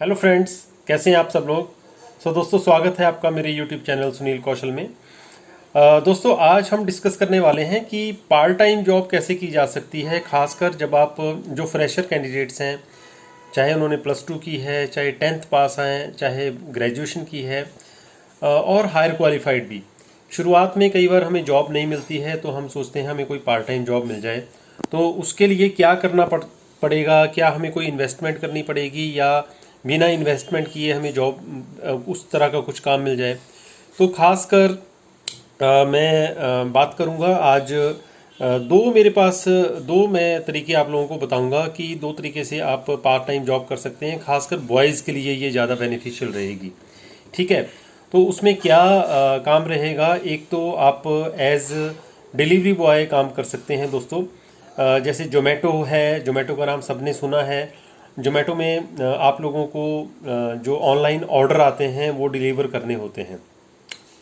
Hello friends, कैसे हैं आप सब लोग। दोस्तों, स्वागत है आपका मेरे यूट्यूब चैनल सुनील कौशल में। दोस्तों, आज हम डिस्कस करने वाले हैं कि पार्ट टाइम जॉब कैसे की जा सकती है, खासकर जब आप जो फ्रेशर कैंडिडेट्स हैं, चाहे उन्होंने +2 की है, चाहे 10th पास हैं, चाहे ग्रेजुएशन की है, और हायर क्वालिफाइड भी। शुरुआत में कई बार हमें जॉब नहीं मिलती है तो हम सोचते हैं हमें कोई पार्ट टाइम जॉब मिल जाए। तो उसके लिए क्या करना पड़ेगा, क्या हमें कोई इन्वेस्टमेंट करनी पड़ेगी या बिना इन्वेस्टमेंट किए हमें जॉब उस तरह का कुछ काम मिल जाए। तो खासकर मैं बात करूंगा आज। मेरे पास दो मैं तरीके आप लोगों को बताऊंगा कि दो तरीके से आप पार्ट टाइम जॉब कर सकते हैं। खासकर बॉयज़ के लिए ये ज़्यादा बेनिफिशियल रहेगी। ठीक है, तो उसमें क्या काम रहेगा। एक तो आप एज डिलीवरी बॉय काम कर सकते हैं दोस्तों। जैसे जोमेटो है, जोमेटो का नाम सबने सुना है। जोमेटो में आप लोगों को जो ऑनलाइन ऑर्डर आते हैं वो डिलीवर करने होते हैं।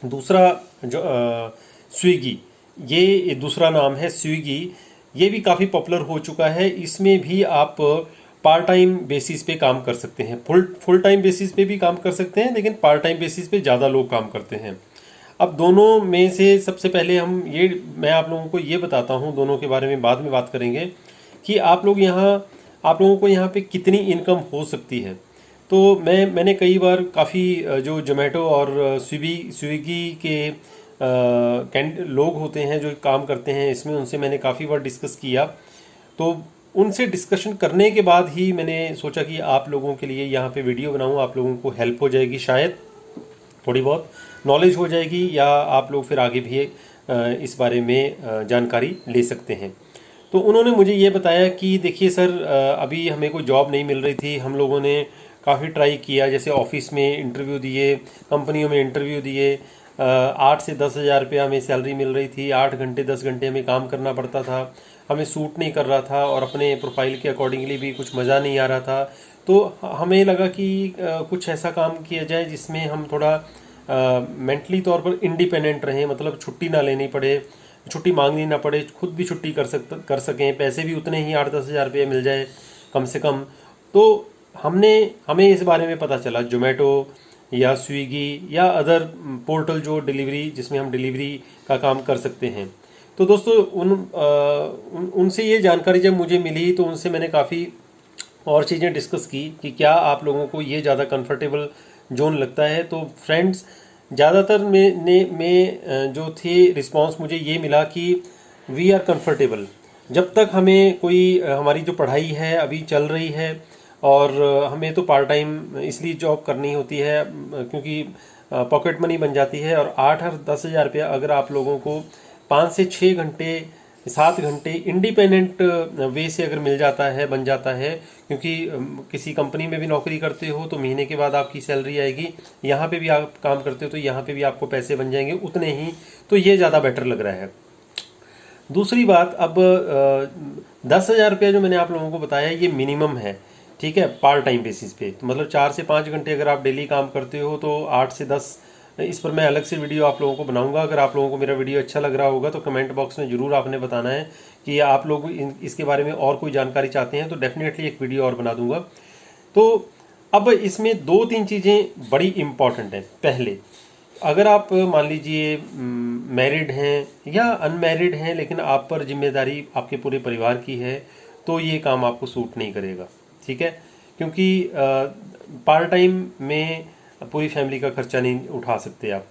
दूसरा जो स्विगी, ये दूसरा नाम है स्विगी। ये भी काफ़ी पॉपुलर हो चुका है। इसमें भी आप पार्ट टाइम बेसिस पे काम कर सकते हैं। फुल टाइम बेसिस पे भी काम कर सकते हैं, लेकिन पार्ट टाइम बेसिस पे ज़्यादा लोग काम करते हैं। अब दोनों में से सबसे पहले मैं आप लोगों को ये बताता हूँ, दोनों के बारे में बाद में बात करेंगे कि आप लोगों को यहाँ पे कितनी इनकम हो सकती है। तो मैंने कई बार काफ़ी जो जोमेटो और स्विगी के लोग होते हैं जो काम करते हैं इसमें, उनसे मैंने काफ़ी बार डिस्कस किया। तो उनसे डिस्कशन करने के बाद ही मैंने सोचा कि आप लोगों के लिए यहाँ पे वीडियो बनाऊँ, आप लोगों को हेल्प हो जाएगी, शायद थोड़ी बहुत नॉलेज हो जाएगी, या आप लोग फिर आगे भी इस बारे में जानकारी ले सकते हैं। तो उन्होंने मुझे ये बताया कि देखिए सर, अभी हमें कोई जॉब नहीं मिल रही थी। हम लोगों ने काफ़ी ट्राई किया, जैसे ऑफिस में इंटरव्यू दिए, कंपनियों में इंटरव्यू दिए। 8 से 10 हज़ार रुपया हमें सैलरी मिल रही थी। 8 घंटे 10 घंटे हमें काम करना पड़ता था। हमें सूट नहीं कर रहा था और अपने प्रोफाइल के अकॉर्डिंगली भी कुछ मज़ा नहीं आ रहा था। तो हमें लगा कि कुछ ऐसा काम किया जाए जिसमें हम थोड़ा मेंटली तौर पर इंडिपेंडेंट रहें, मतलब छुट्टी ना लेनी पड़े, छुट्टी मांगनी ना पड़े, खुद भी छुट्टी कर सकें, पैसे भी उतने ही 8-10 हज़ार रुपये मिल जाए कम से कम। तो हमें इस बारे में पता चला, जोमेटो या स्विगी या अदर पोर्टल जो डिलीवरी, जिसमें हम डिलीवरी का काम कर सकते हैं। तो दोस्तों, उनसे ये जानकारी जब मुझे मिली तो उनसे मैंने काफ़ी और चीज़ें डिस्कस की कि क्या आप लोगों को ये ज़्यादा कंफर्टेबल जोन लगता है। तो फ्रेंड्स, ज़्यादातर में जो थे रिस्पांस मुझे ये मिला कि वी आर कंफर्टेबल। जब तक हमें कोई हमारी जो पढ़ाई है अभी चल रही है, और हमें तो पार्ट टाइम इसलिए जॉब करनी होती है क्योंकि पॉकेट मनी बन जाती है। और 8 और 10 हज़ार रुपया अगर आप लोगों को 5 से 6 घंटे 7 घंटे इंडिपेंडेंट वे से अगर मिल जाता है, बन जाता है, क्योंकि किसी कंपनी में भी नौकरी करते हो तो महीने के बाद आपकी सैलरी आएगी, यहाँ पे भी आप काम करते हो तो यहाँ पे भी आपको पैसे बन जाएंगे उतने ही। तो ये ज़्यादा बेटर लग रहा है। दूसरी बात, अब 10 हज़ार रुपया जो मैंने आप लोगों को बताया ये मिनिमम है। ठीक है, पार्ट टाइम बेसिस पे, तो मतलब 4 से 5 घंटे अगर आप डेली काम करते हो तो 8 से 10, इस पर मैं अलग से वीडियो आप लोगों को बनाऊंगा। अगर आप लोगों को मेरा वीडियो अच्छा लग रहा होगा तो कमेंट बॉक्स में ज़रूर आपने बताना है कि आप लोग इसके बारे में और कोई जानकारी चाहते हैं, तो डेफिनेटली एक वीडियो और बना दूंगा। तो अब इसमें 2-3 चीज़ें बड़ी इम्पॉर्टेंट हैं। पहले, अगर आप मान लीजिए मैरिड हैं या अनमैरिड हैं, लेकिन आप पर जिम्मेदारी आपके पूरे परिवार की है, तो ये काम आपको सूट नहीं करेगा। ठीक है, क्योंकि पार्ट टाइम में पूरी फैमिली का खर्चा नहीं उठा सकते आप।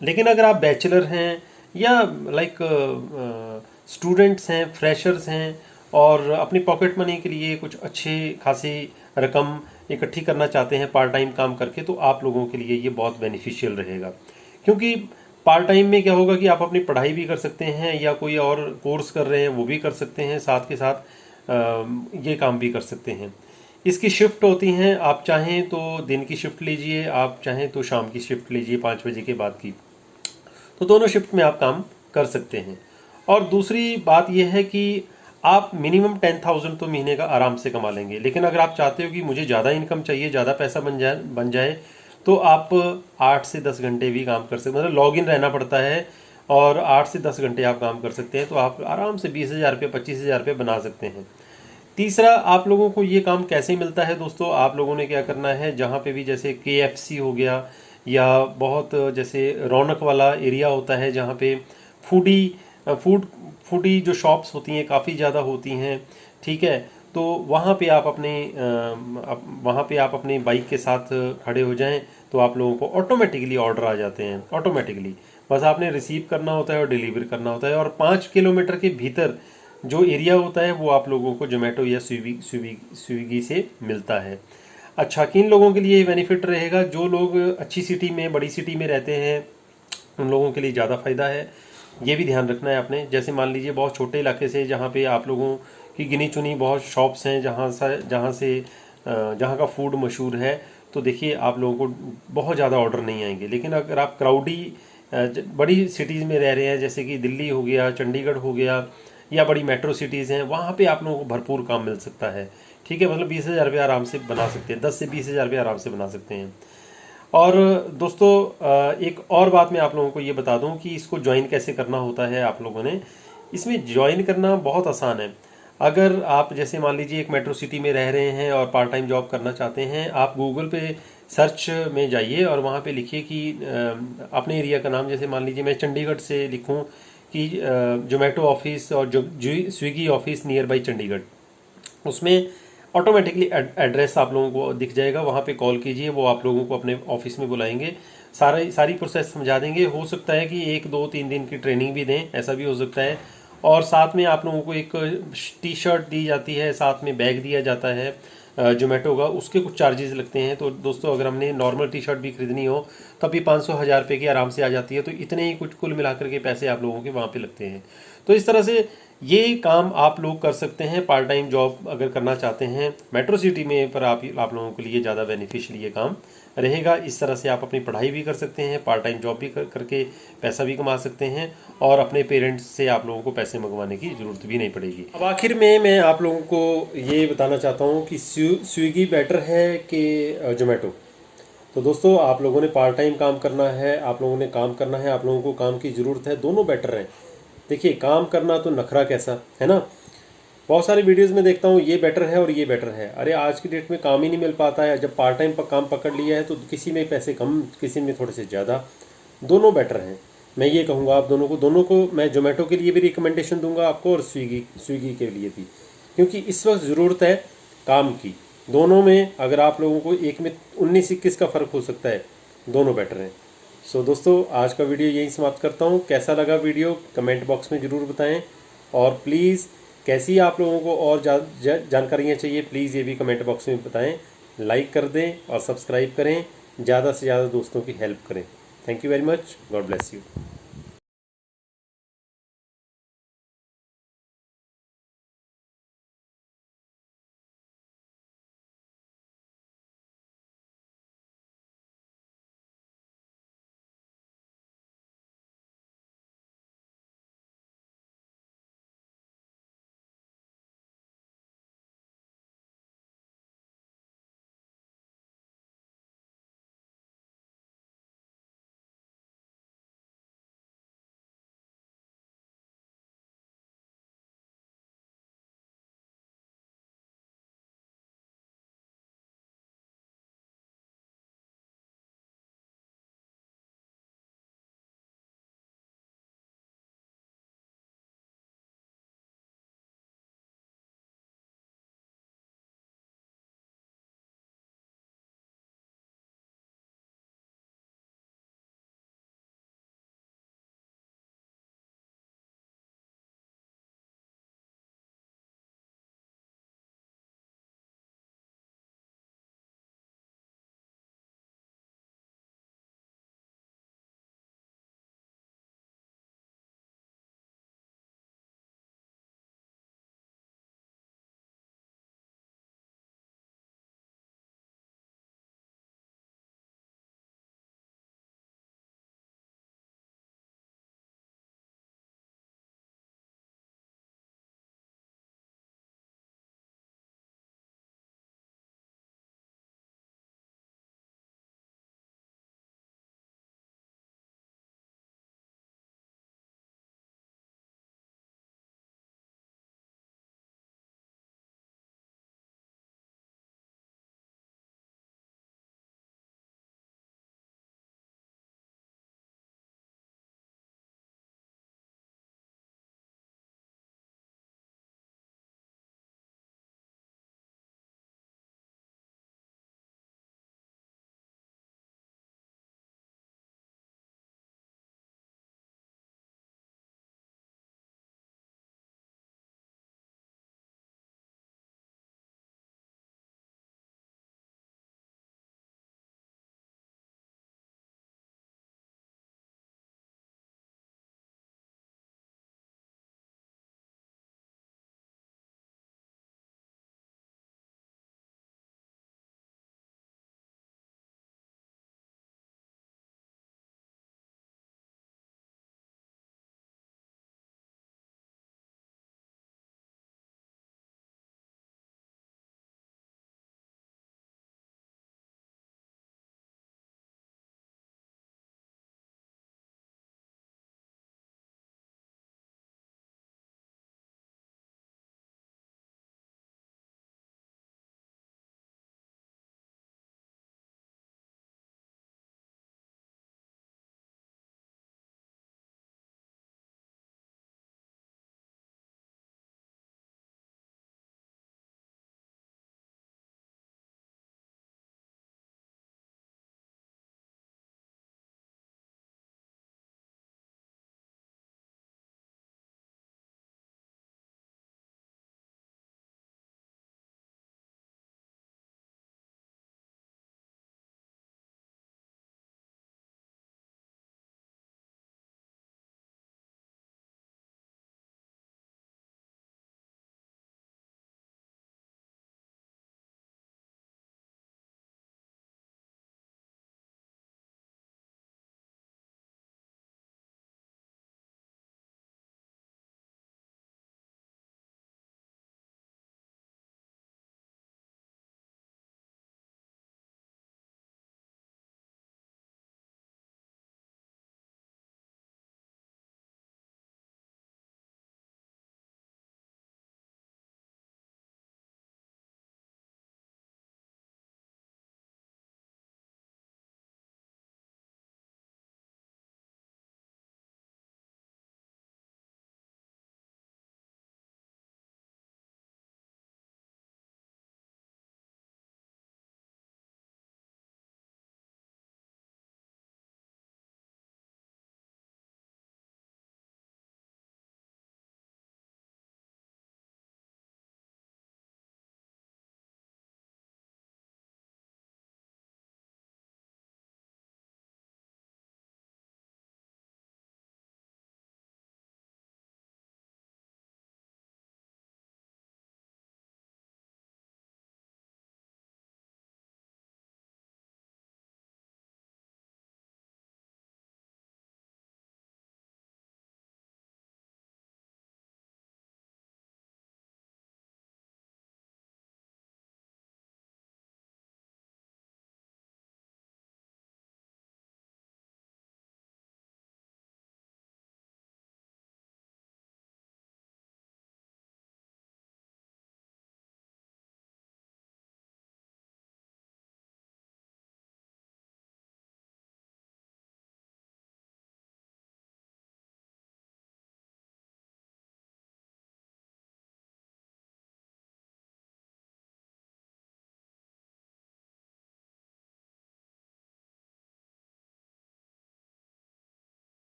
लेकिन अगर आप बैचलर हैं या लाइक स्टूडेंट्स हैं, फ्रेशर्स हैं, और अपनी पॉकेट मनी के लिए कुछ अच्छी खासी रकम इकट्ठी करना चाहते हैं पार्ट टाइम काम करके, तो आप लोगों के लिए ये बहुत बेनिफिशियल रहेगा। क्योंकि पार्ट टाइम में क्या होगा कि आप अपनी पढ़ाई भी कर सकते हैं, या कोई और कोर्स कर रहे हैं वो भी कर सकते हैं, साथ के साथ ये काम भी कर सकते हैं। इसकी शिफ्ट होती हैं, आप चाहें तो दिन की शिफ्ट लीजिए, आप चाहें तो शाम की शिफ्ट लीजिए 5 बजे के बाद की। तो दोनों शिफ्ट में आप काम कर सकते हैं। और दूसरी बात यह है कि आप मिनिमम 10,000 तो महीने का आराम से कमा लेंगे। लेकिन अगर आप चाहते हो कि मुझे ज़्यादा इनकम चाहिए, ज़्यादा पैसा बन जाए, तो आप 8 से 10 घंटे भी काम कर सकते, मतलब लॉग इन रहना पड़ता है, और 8 से 10 घंटे आप काम कर सकते हैं। तो आप आराम से 20,000 रुपये 25,000 रुपये बना सकते हैं। तीसरा, आप लोगों को ये काम कैसे मिलता है दोस्तों, आप लोगों ने क्या करना है, जहाँ पे भी जैसे KFC हो गया या बहुत जैसे रौनक वाला एरिया होता है जहाँ पे फूडी फूडी जो शॉप्स होती हैं काफ़ी ज़्यादा होती हैं, ठीक है, तो वहाँ पे आप अपनी बाइक के साथ खड़े हो जाएं तो आप लोगों को ऑटोमेटिकली ऑर्डर आ जाते हैं, ऑटोमेटिकली बस आपने रिसीव करना होता है और डिलीवर करना होता है। और 5 किलोमीटर के भीतर जो एरिया होता है वो आप लोगों को जोमेटो या स्विगी से मिलता है। अच्छा, किन लोगों के लिए ये बेनिफिट रहेगा, जो लोग अच्छी सिटी में, बड़ी सिटी में रहते हैं, उन लोगों के लिए ज़्यादा फ़ायदा है। ये भी ध्यान रखना है आपने, जैसे मान लीजिए बहुत छोटे इलाके से जहाँ पे आप लोगों की गिनी चुनी बहुत शॉप्स हैं जहाँ का फूड मशहूर है, तो देखिए आप लोगों को बहुत ज़्यादा ऑर्डर नहीं आएंगे। लेकिन अगर आप क्राउडी बड़ी सिटीज़ में रह रहे हैं, जैसे कि दिल्ली हो गया, चंडीगढ़ हो गया, या बड़ी मेट्रो सिटीज़ हैं, वहाँ पे आप लोगों को भरपूर काम मिल सकता है, ठीक है, मतलब 20,000 रुपये आराम से बना सकते हैं, 10 से 20,000 रुपये आराम से बना सकते हैं। और दोस्तों एक और बात मैं आप लोगों को ये बता दूं कि इसको ज्वाइन कैसे करना होता है। आप लोगों ने इसमें ज्वाइन करना बहुत आसान है। अगर आप जैसे मान लीजिए एक मेट्रो सिटी में रह रहे हैं और पार्ट टाइम जॉब करना चाहते हैं, आप गूगल पे सर्च में जाइए और वहाँ पे लिखिए कि अपने एरिया का नाम, जैसे मान लीजिए मैं चंडीगढ़ से लिखूँ कि जोमेटो ऑफिस और जो Swiggy office near by Chandigarh, उसमें ऑटोमेटिकली एड्रेस आप लोगों को दिख जाएगा। वहाँ पे कॉल कीजिए, वो आप लोगों को अपने ऑफिस में बुलाएंगे, सारी प्रोसेस समझा देंगे। हो सकता है कि 1 2 3 दिन की ट्रेनिंग भी दें, ऐसा भी हो सकता है। और साथ में आप लोगों को एक T-शर्ट दी जाती है, साथ में बैग दिया जाता है जोमेटो का, उसके कुछ चार्जेस लगते हैं। तो दोस्तों अगर हमने नॉर्मल T-शर्ट भी खरीदनी हो तब भी 500-1000 रुपये की आराम से आ जाती है। तो इतने ही कुछ कुल मिलाकर के पैसे आप लोगों के वहाँ पे लगते हैं। तो इस तरह से ये काम आप लोग कर सकते हैं पार्ट टाइम जॉब अगर करना चाहते हैं मेट्रो सिटी में, पर आप लोगों के लिए ज़्यादा बेनिफिशियल ये काम रहेगा। इस तरह से आप अपनी पढ़ाई भी कर सकते हैं, पार्ट टाइम जॉब भी करके पैसा भी कमा सकते हैं, और अपने पेरेंट्स से आप लोगों को पैसे मंगवाने की ज़रूरत भी नहीं पड़ेगी। अब आखिर में मैं आप लोगों को ये बताना चाहता हूँ कि स्विगी बेटर है कि जोमेटो। तो दोस्तों आप लोगों ने पार्ट टाइम काम करना है, आप लोगों ने काम करना है, आप लोगों को काम की ज़रूरत है, दोनों बेटर हैं। देखिए काम करना तो नखरा कैसा है ना, बहुत सारी वीडियोस में देखता हूँ ये बेटर है और ये बेटर है। अरे आज की डेट में काम ही नहीं मिल पाता है। जब पार्ट टाइम पर काम पकड़ लिया है तो किसी में पैसे कम, किसी में थोड़े से ज़्यादा, दोनों बेटर हैं। मैं ये कहूँगा आप दोनों को मैं जोमेटो के लिए भी रिकमेंडेशन दूंगा आपको और स्विगी के लिए भी, क्योंकि इस वक्त ज़रूरत है काम की। दोनों में अगर आप लोगों को एक में 19-21 का फ़र्क हो सकता है, दोनों बेटर हैं। सो दोस्तों आज का वीडियो यहीं समाप्त करता हूँ। कैसा लगा वीडियो कमेंट बॉक्स में ज़रूर बताएं, और प्लीज़ कैसी आप लोगों को और जानकारियाँ चाहिए प्लीज़ ये भी कमेंट बॉक्स में बताएं। लाइक कर दें और सब्सक्राइब करें, ज़्यादा से ज़्यादा दोस्तों की हेल्प करें। Thank you very much, God bless you.